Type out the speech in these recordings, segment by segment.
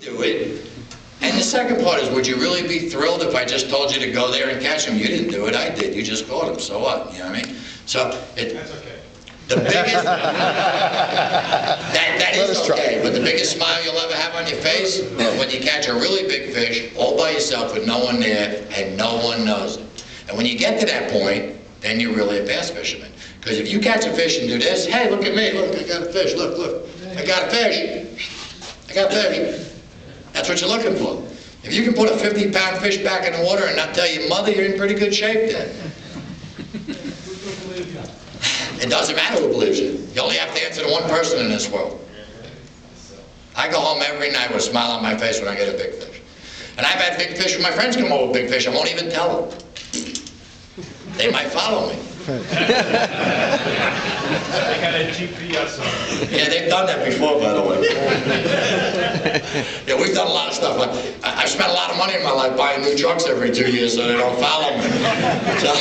do it. And the second part is, would you really be thrilled if I just told you to go there and catch them? You didn't do it, I did. You just caught them, so what? You know what I mean? So, That's okay. the biggest, that is okay, but the biggest smile you'll ever have on your face is when you catch a really big fish all by yourself with no one there and no one knows it. And when you get to that point, then you're really a bass fisherman. Because if you catch a fish and do this, hey, look at me, look, I got a fish, look, I got a fish, I got a fish. That's what you're looking for. If you can put a 50-pound fish back in the water and not tell your mother, you're in pretty good shape then. It doesn't matter who believes you. You only have to answer to one person in this world. I go home every night with a smile on my face when I get a big fish. And I've had big fish when my friends come over with big fish. I won't even tell them. They might follow me. They got a GPS on it. Yeah, they've done that before, by the way. Yeah, we've done a lot of stuff. Like, I've spent a lot of money in my life buying new trucks every 2 years so they don't follow me. So,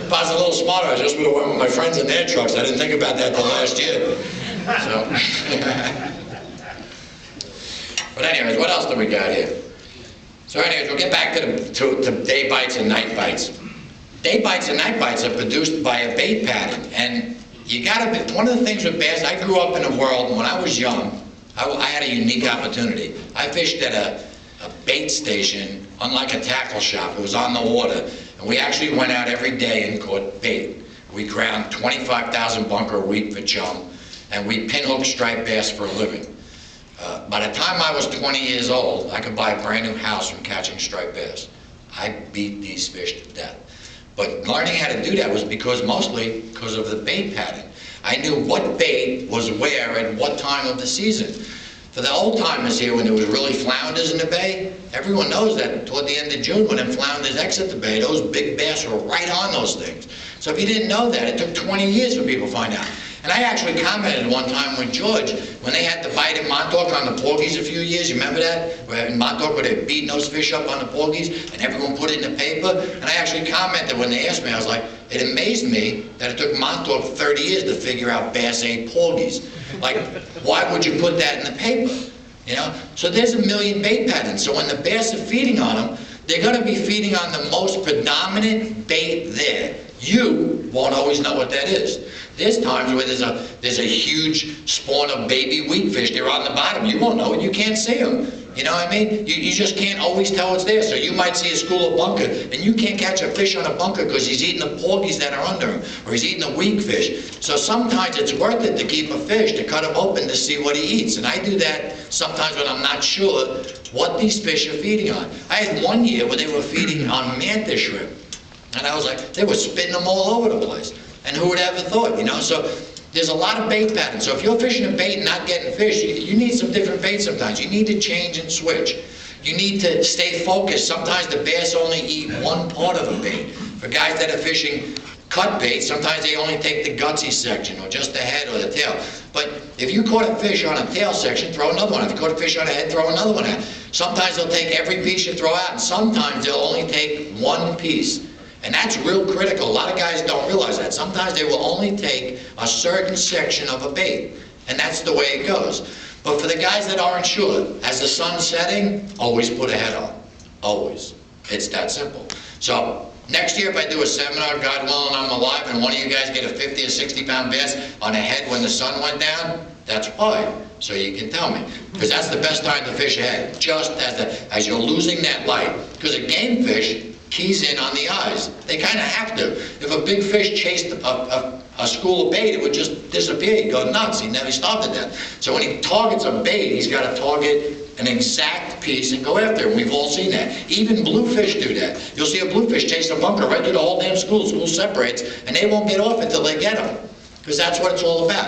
if I was a little smarter, I just would have went with my friends in their trucks. I didn't think about that till last year. So, but anyways, what else do we got here? So anyways, we'll get back to day bites and night bites. Day bites and night bites are produced by a bait pattern, and you gotta be, one of the things with bass, I grew up in a world, when I was young, I had a unique opportunity. I fished at a bait station, unlike a tackle shop. It was on the water, and we actually went out every day and caught bait. We ground 25,000 bunker a week for chum, and we pinhook striped bass for a living. By the time I was 20 years old, I could buy a brand new house from catching striped bass. I beat these fish to death. But learning how to do that was mostly because of the bait pattern. I knew what bait was where at what time of the season. For the old timers here, when there was really flounders in the bay, everyone knows that toward the end of June, when them flounders exit the bay, those big bass were right on those things. So if you didn't know that, it took 20 years for people to find out. And I actually commented one time with George, when they had the bite at Montauk on the porgies a few years, you remember that? Where in Montauk, where they were beating those fish up on the porgies, and everyone put it in the paper? And I actually commented when they asked me, I was like, it amazed me that it took Montauk 30 years to figure out bass ate porgies. Like, why would you put that in the paper? You know? So there's a million bait patterns. So when the bass are feeding on them, they're gonna be feeding on the most predominant bait there. You won't always know what that is. There's times where there's a huge spawn of baby weakfish. They're on the bottom. You won't know it. You can't see them. You know what I mean? You just can't always tell it's there. So you might see a school of bunker, and you can't catch a fish on a bunker because he's eating the porgies that are under him, or he's eating the weakfish. So sometimes it's worth it to keep a fish, to cut him open to see what he eats. And I do that sometimes when I'm not sure what these fish are feeding on. I had one year where they were feeding on mantis shrimp. And I was like, they were spitting them all over the place. And who would ever thought, you know? So there's a lot of bait patterns. So if you're fishing a bait and not getting fish, you need some different baits sometimes. You need to change and switch. You need to stay focused. Sometimes the bass only eat one part of a bait. For guys that are fishing cut bait, sometimes they only take the gutsy section, or just the head or the tail. But if you caught a fish on a tail section, throw another one. If you caught a fish on a head, throw another one out. Sometimes they'll take every piece you throw out, and sometimes they'll only take one piece. And that's real critical. A lot of guys don't realize that. Sometimes they will only take a certain section of a bait. And that's the way it goes. But for the guys that aren't sure, as the sun's setting, always put a head on. Always. It's that simple. So next year, if I do a seminar, God willing, I'm alive, and one of you guys get a 50 or 60-pound bass on a head when the sun went down, that's why. So you can tell me. Because that's the best time to fish ahead. Just as you're losing that light. Because a game fish keys in on the eyes. They kind of have to. If a big fish chased a school of bait, it would just disappear. He'd go nuts. He'd never stop to death. So when he targets a bait, he's got to target an exact piece and go after it. We've all seen that. Even bluefish do that. You'll see a bluefish chase a bunker right through the whole damn school. School separates, and they won't get off until they get them. Because that's what it's all about.